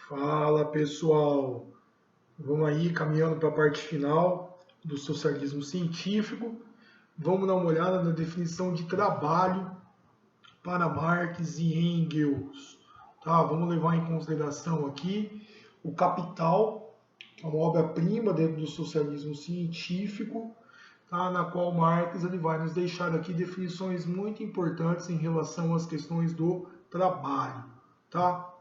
Fala pessoal, vamos aí caminhando para a parte final do socialismo científico. Vamos dar uma olhada na definição de trabalho para Marx e Engels. Tá? Vamos levar em consideração aqui o Capital, uma obra-prima dentro do socialismo científico, tá? Na qual Marx ele vai nos deixar aqui definições muito importantes em relação às questões do trabalho. Tá?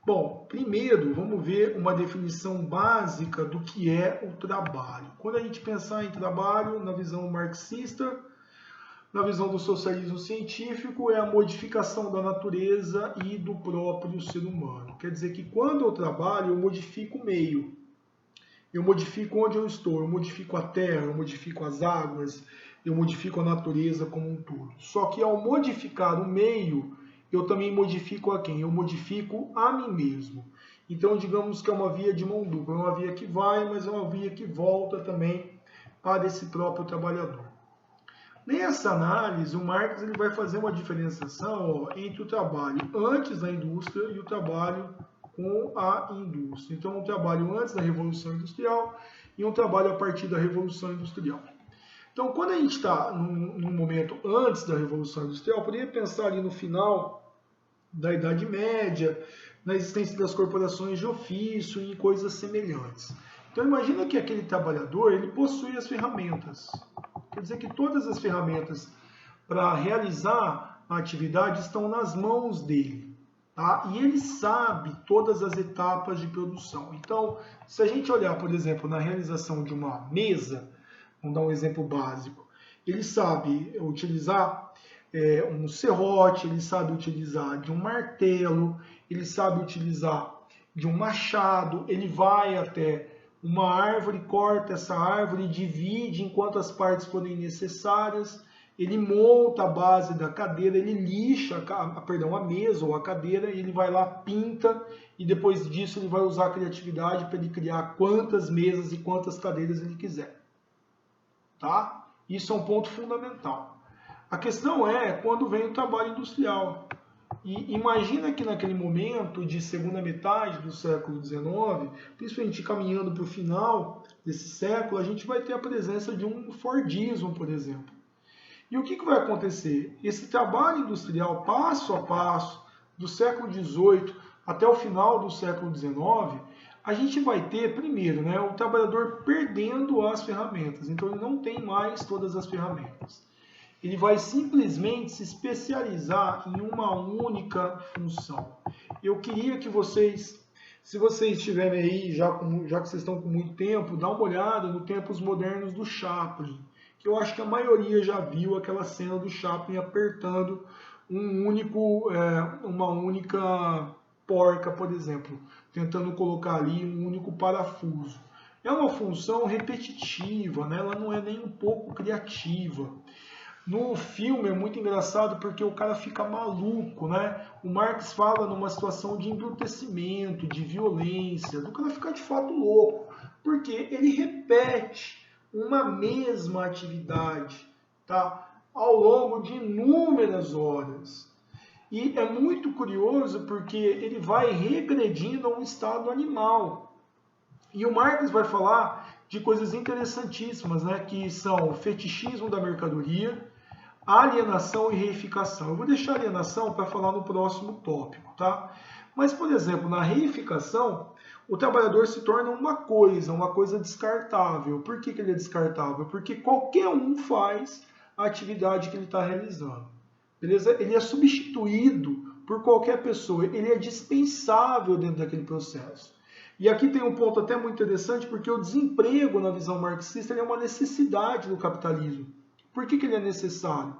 Bom, primeiro vamos ver uma definição básica do que é o trabalho. Quando a gente pensar em trabalho na visão marxista, na visão do socialismo científico, é a modificação da natureza e do próprio ser humano. Quer dizer que quando eu trabalho, eu modifico o meio. Eu modifico onde eu estou, eu modifico a terra, eu modifico as águas, eu modifico a natureza como um todo. Só que ao modificar o meio, eu também modifico a quem? Eu modifico a mim mesmo. Então, digamos que é uma via de mão dupla. É uma via que vai, mas é uma via que volta também para esse próprio trabalhador. Nessa análise, o Marx ele vai fazer uma diferenciação entre o trabalho antes da indústria e o trabalho com a indústria. Então, um trabalho antes da Revolução Industrial e um trabalho a partir da Revolução Industrial. Então, quando a gente está num momento antes da Revolução Industrial, poderia pensar ali no final da Idade Média, na existência das corporações de ofício e em coisas semelhantes. Então, imagina que aquele trabalhador ele possui as ferramentas. Quer dizer que todas as ferramentas para realizar a atividade estão nas mãos dele. Tá? E ele sabe todas as etapas de produção. Então, se a gente olhar, por exemplo, na realização de uma mesa, vamos dar um exemplo básico, ele sabe utilizar um serrote, ele sabe utilizar de um martelo, ele sabe utilizar de um machado, ele vai até uma árvore, corta essa árvore, divide em quantas partes forem necessárias, ele monta a base da cadeira, ele lixa a mesa ou a cadeira, e ele vai lá, pinta, e depois disso ele vai usar a criatividade para ele criar quantas mesas e quantas cadeiras ele quiser. Tá? Isso é um ponto fundamental. A questão é quando vem o trabalho industrial. E imagina que naquele momento de segunda metade do século XIX, principalmente caminhando para o final desse século, a gente vai ter a presença de um Fordismo, por exemplo. E o que vai acontecer? Esse trabalho industrial, passo a passo, do século XVIII até o final do século XIX, a gente vai ter, primeiro, o trabalhador perdendo as ferramentas. Então, ele não tem mais todas as ferramentas. Ele vai simplesmente se especializar em uma única função. Eu queria que vocês, se vocês estiverem aí, já que vocês estão com muito tempo, dá uma olhada no Tempos Modernos do Chaplin, que eu acho que a maioria já viu aquela cena do Chaplin apertando uma única porca, por exemplo, tentando colocar ali um único parafuso. É uma função repetitiva, ela não é nem um pouco criativa. No filme é muito engraçado porque o cara fica maluco, O Marx fala numa situação de embrutecimento, de violência, do cara ficar de fato louco, porque ele repete uma mesma atividade, tá? Ao longo de inúmeras horas. E é muito curioso porque ele vai regredindo a um estado animal. E o Marx vai falar de coisas interessantíssimas, que são o fetichismo da mercadoria, alienação e reificação. Eu vou deixar a alienação para falar no próximo tópico, tá? Mas, por exemplo, na reificação, o trabalhador se torna uma coisa descartável. Por que ele é descartável? Porque qualquer um faz a atividade que ele está realizando. Beleza? Ele é substituído por qualquer pessoa. Ele é dispensável dentro daquele processo. E aqui tem um ponto até muito interessante, porque o desemprego, na visão marxista, é uma necessidade do capitalismo. Por que ele é necessário?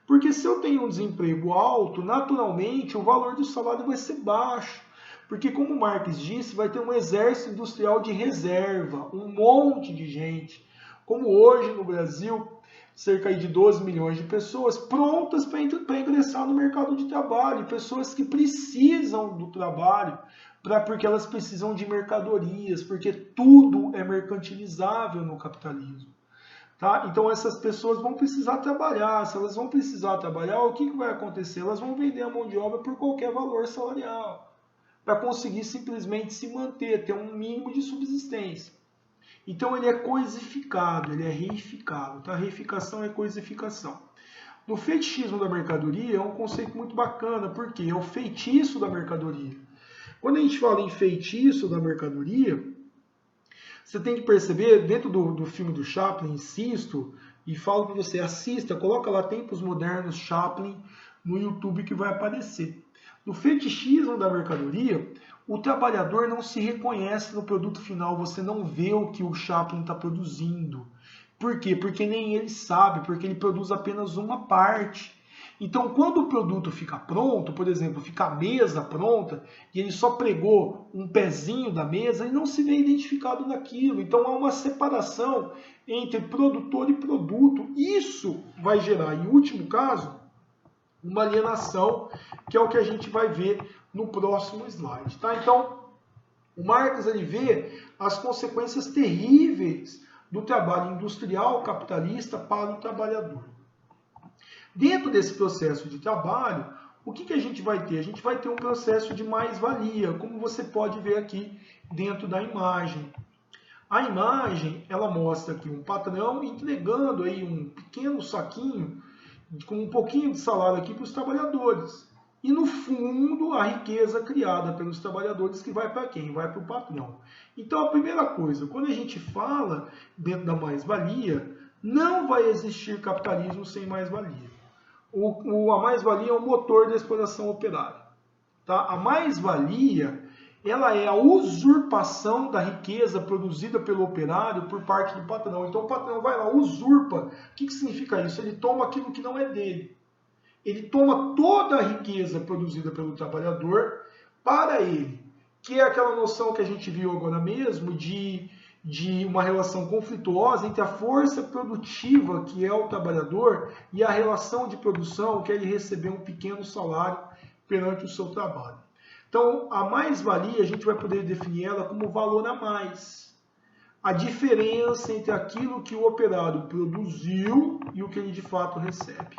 Porque se eu tenho um desemprego alto, naturalmente o valor do salário vai ser baixo. Porque, como Marx disse, vai ter um exército industrial de reserva, um monte de gente. Como hoje no Brasil, cerca de 12 milhões de pessoas prontas para ingressar no mercado de trabalho. Pessoas que precisam do trabalho, porque elas precisam de mercadorias, porque tudo é mercantilizável no capitalismo. Tá? Então essas pessoas vão precisar trabalhar. Se elas vão precisar trabalhar, o que vai acontecer? Elas vão vender a mão de obra por qualquer valor salarial. para conseguir simplesmente se manter, ter um mínimo de subsistência. Então ele é coisificado, ele é reificado. Tá? Reificação é coisificação. No fetichismo da mercadoria é um conceito muito bacana, porque é o feitiço da mercadoria. Quando a gente fala em feitiço da mercadoria, você tem que perceber, dentro do filme do Chaplin, insisto, e falo para você, assista, coloca lá Tempos Modernos Chaplin no YouTube que vai aparecer. No fetichismo da mercadoria, o trabalhador não se reconhece no produto final, você não vê o que o Chaplin está produzindo. Por quê? Porque nem ele sabe, porque ele produz apenas uma parte. Então, quando o produto fica pronto, por exemplo, fica a mesa pronta, e ele só pregou um pezinho da mesa, ele não se vê identificado naquilo. Então, há uma separação entre produtor e produto. Isso vai gerar, em último caso, uma alienação, que é o que a gente vai ver no próximo slide. Tá? Então, o Marx ele vê as consequências terríveis do trabalho industrial capitalista para o trabalhador. Dentro desse processo de trabalho, o que a gente vai ter? A gente vai ter um processo de mais-valia, como você pode ver aqui dentro da imagem. A imagem, ela mostra aqui um patrão entregando aí um pequeno saquinho com um pouquinho de salário aqui para os trabalhadores. E no fundo, a riqueza criada pelos trabalhadores que vai para quem? Vai para o patrão. Então, a primeira coisa, quando a gente fala dentro da mais-valia, não vai existir capitalismo sem mais-valia. A mais-valia é o motor da exploração operária. Tá? A mais-valia, ela é a usurpação da riqueza produzida pelo operário por parte do patrão. Então o patrão vai lá, usurpa. O que significa isso? Ele toma aquilo que não é dele. Ele toma toda a riqueza produzida pelo trabalhador para ele. Que é aquela noção que a gente viu agora mesmo de uma relação conflituosa entre a força produtiva, que é o trabalhador, e a relação de produção, que é ele receber um pequeno salário perante o seu trabalho. Então, a mais-valia, a gente vai poder definir ela como valor a mais. A diferença entre aquilo que o operário produziu e o que ele de fato recebe.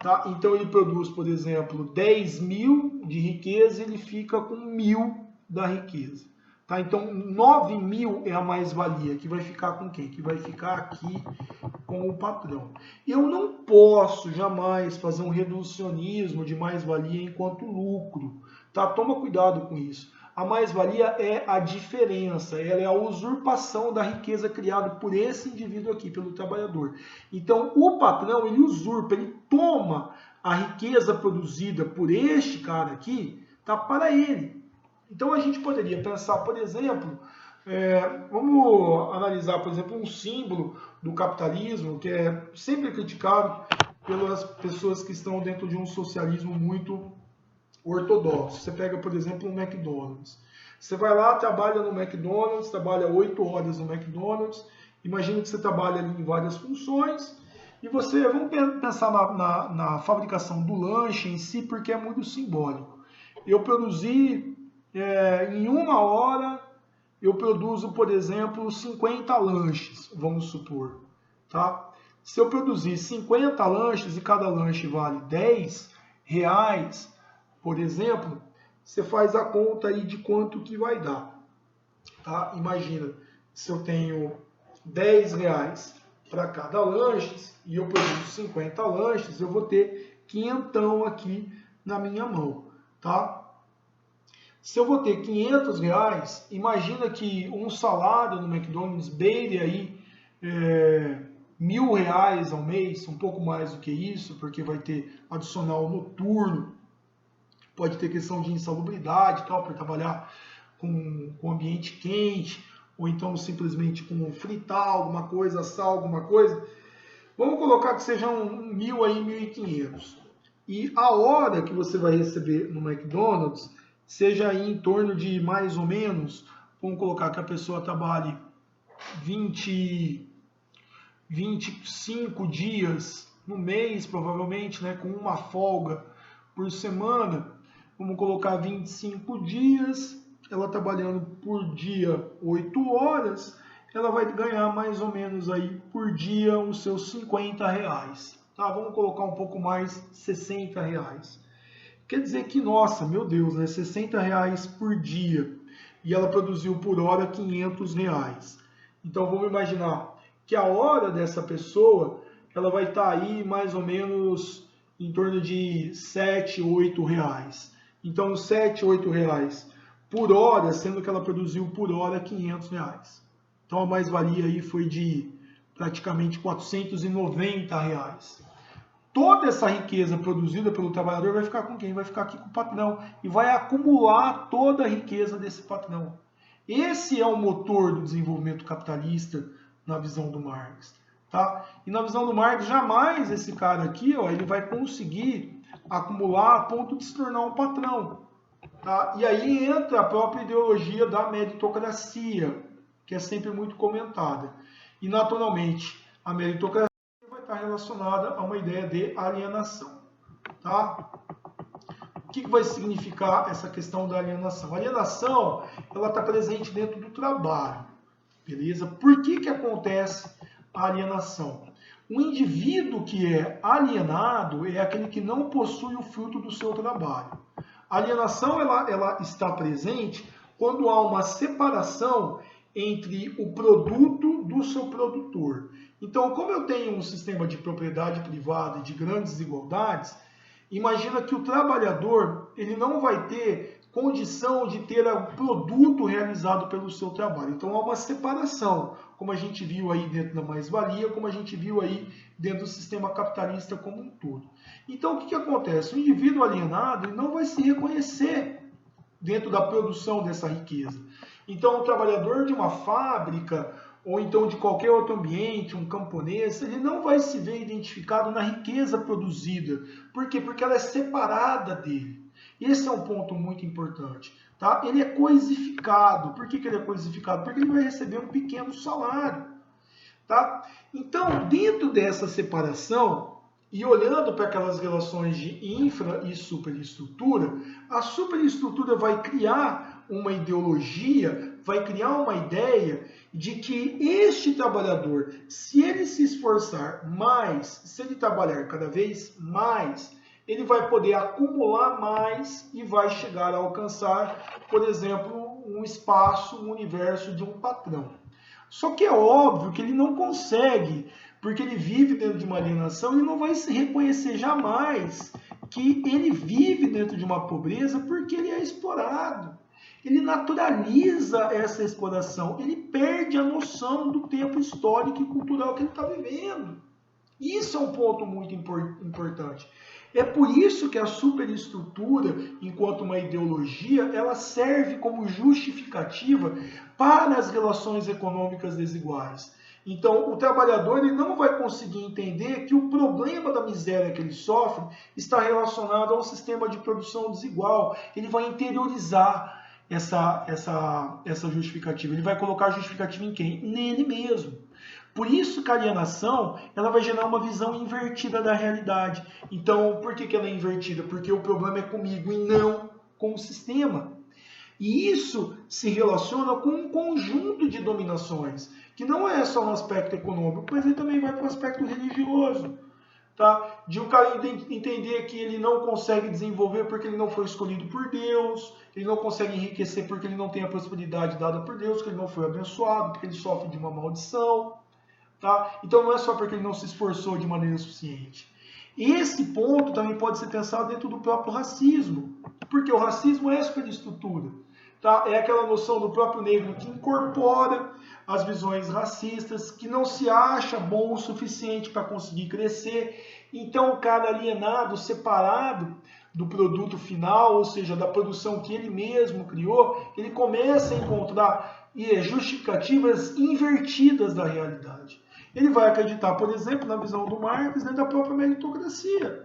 Tá? Então, ele produz, por exemplo, 10 mil de riqueza e ele fica com 1.000 da riqueza. Tá? Então, 9 mil é a mais-valia, que vai ficar com quem? Que vai ficar aqui com o patrão. Eu não posso jamais fazer um reducionismo de mais-valia enquanto lucro. Tá? Toma cuidado com isso. A mais-valia é a diferença, ela é a usurpação da riqueza criada por esse indivíduo aqui, pelo trabalhador. Então, o patrão, ele usurpa, ele toma a riqueza produzida por este cara aqui, tá, para ele. Então a gente poderia pensar, por exemplo, vamos analisar, por exemplo, um símbolo do capitalismo que é sempre criticado pelas pessoas que estão dentro de um socialismo muito ortodoxo. Você pega, por exemplo, um McDonald's. Você vai lá, trabalha no McDonald's, trabalha 8 horas no McDonald's, imagina que você trabalha ali em várias funções, e você, vamos pensar na fabricação do lanche em si, porque é muito simbólico. Eu produzi em 1 hora, eu produzo, por exemplo, 50 lanches, vamos supor. Tá? Se eu produzir 50 lanches e cada lanche vale R$10, por exemplo, você faz a conta aí de quanto que vai dar. Tá? Imagina, se eu tenho R$10 para cada lanche e eu produzo 50 lanches, eu vou ter quinhentão aqui na minha mão. Tá? Se eu vou ter R$500, imagina que um salário no McDonald's beire aí R$1.000 ao mês, um pouco mais do que isso, porque vai ter adicional noturno, pode ter questão de insalubridade e tal, para trabalhar com ambiente quente, ou então simplesmente com fritar alguma coisa, assar alguma coisa. Vamos colocar que sejam 1.000 aí, 1.500. E a hora que você vai receber no McDonald's seja aí em torno de mais ou menos, vamos colocar que a pessoa trabalhe 25 dias no mês, provavelmente, né, com uma folga por semana. Vamos colocar 25 dias, ela trabalhando por dia 8 horas, ela vai ganhar mais ou menos aí por dia os seus R$50. Tá? Vamos colocar um pouco mais, R$60. Quer dizer que, nossa, meu Deus, né, R$ 60 por dia e ela produziu por hora R$ 500. Então vamos imaginar que a hora dessa pessoa ela vai estar aí mais ou menos em torno de R$ 7, R$ 8. Então, R$ 7, R$ 8 por hora, sendo que ela produziu por hora R$ 500. Então a mais-valia aí foi de praticamente R$ 490. Toda essa riqueza produzida pelo trabalhador vai ficar com quem? Vai ficar aqui com o patrão e vai acumular toda a riqueza desse patrão. Esse é o motor do desenvolvimento capitalista na visão do Marx. Tá? E na visão do Marx, jamais esse cara aqui ó, ele vai conseguir acumular a ponto de se tornar um patrão. Tá? E aí entra a própria ideologia da meritocracia, que é sempre muito comentada. E, naturalmente, a meritocracia vai estar relacionada a uma ideia de alienação. Tá? O que vai significar essa questão da alienação? A alienação ela está presente dentro do trabalho. Beleza? Por que acontece a alienação? O indivíduo que é alienado é aquele que não possui o fruto do seu trabalho. A alienação ela está presente quando há uma separação entre o produto do seu produtor. Então, como eu tenho um sistema de propriedade privada e de grandes desigualdades, imagina que o trabalhador ele não vai ter condição de ter o produto realizado pelo seu trabalho. Então há uma separação, como a gente viu aí dentro da mais-valia, como a gente viu aí dentro do sistema capitalista como um todo. Então o que acontece? O indivíduo alienado ele não vai se reconhecer dentro da produção dessa riqueza. Então o trabalhador de uma fábrica ou então de qualquer outro ambiente, um camponês, ele não vai se ver identificado na riqueza produzida. Por quê? Porque ela é separada dele. Esse é um ponto muito importante. Tá? Ele é coisificado. Por que ele é coisificado? Porque ele vai receber um pequeno salário. Tá? Então, dentro dessa separação, e olhando para aquelas relações de infra e superestrutura, a superestrutura vai criar uma ideologia, vai criar uma ideia de que este trabalhador, se ele se esforçar mais, se ele trabalhar cada vez mais, ele vai poder acumular mais e vai chegar a alcançar, por exemplo, um espaço, um universo de um patrão. Só que é óbvio que ele não consegue, porque ele vive dentro de uma alienação e não vai se reconhecer jamais que ele vive dentro de uma pobreza porque ele é explorado. Ele naturaliza essa exploração, ele perde a noção do tempo histórico e cultural que ele está vivendo. Isso é um ponto muito importante. É por isso que a superestrutura, enquanto uma ideologia, ela serve como justificativa para as relações econômicas desiguais. Então, o trabalhador ele não vai conseguir entender que o problema da miséria que ele sofre está relacionado a um sistema de produção desigual. Ele vai interiorizar essa justificativa. Ele vai colocar a justificativa em quem? Nele mesmo. Por isso que a alienação ela vai gerar uma visão invertida da realidade. Então, por que ela é invertida? Porque o problema é comigo e não com o sistema. E isso se relaciona com um conjunto de dominações, que não é só no aspecto econômico, mas ele também vai para o aspecto religioso. Tá? De um cara entender que ele não consegue desenvolver porque ele não foi escolhido por Deus, ele não consegue enriquecer porque ele não tem a prosperidade dada por Deus, que ele não foi abençoado, porque ele sofre de uma maldição. Tá? Então não é só porque ele não se esforçou de maneira suficiente. Esse ponto também pode ser pensado dentro do próprio racismo, porque o racismo é a superestrutura. Tá? É aquela noção do próprio negro que incorpora as visões racistas, que não se acha bom o suficiente para conseguir crescer. Então o cara alienado, separado do produto final, ou seja, da produção que ele mesmo criou, ele começa a encontrar justificativas invertidas da realidade. Ele vai acreditar, por exemplo, na visão do Marx, da própria meritocracia.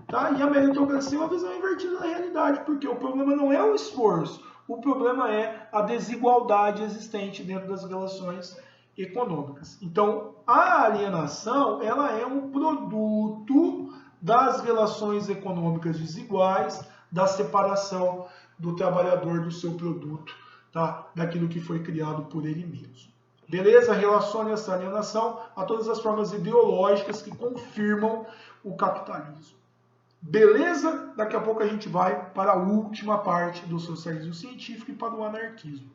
Tá? E a meritocracia é uma visão invertida da realidade, porque o problema não é o esforço, o problema é a desigualdade existente dentro das relações econômicas. Então, a alienação ela é um produto das relações econômicas desiguais, da separação do trabalhador do seu produto, tá? Daquilo que foi criado por ele mesmo. Beleza? Relacione essa alienação a todas as formas ideológicas que confirmam o capitalismo. Beleza? Daqui a pouco a gente vai para a última parte do socialismo científico e para o anarquismo.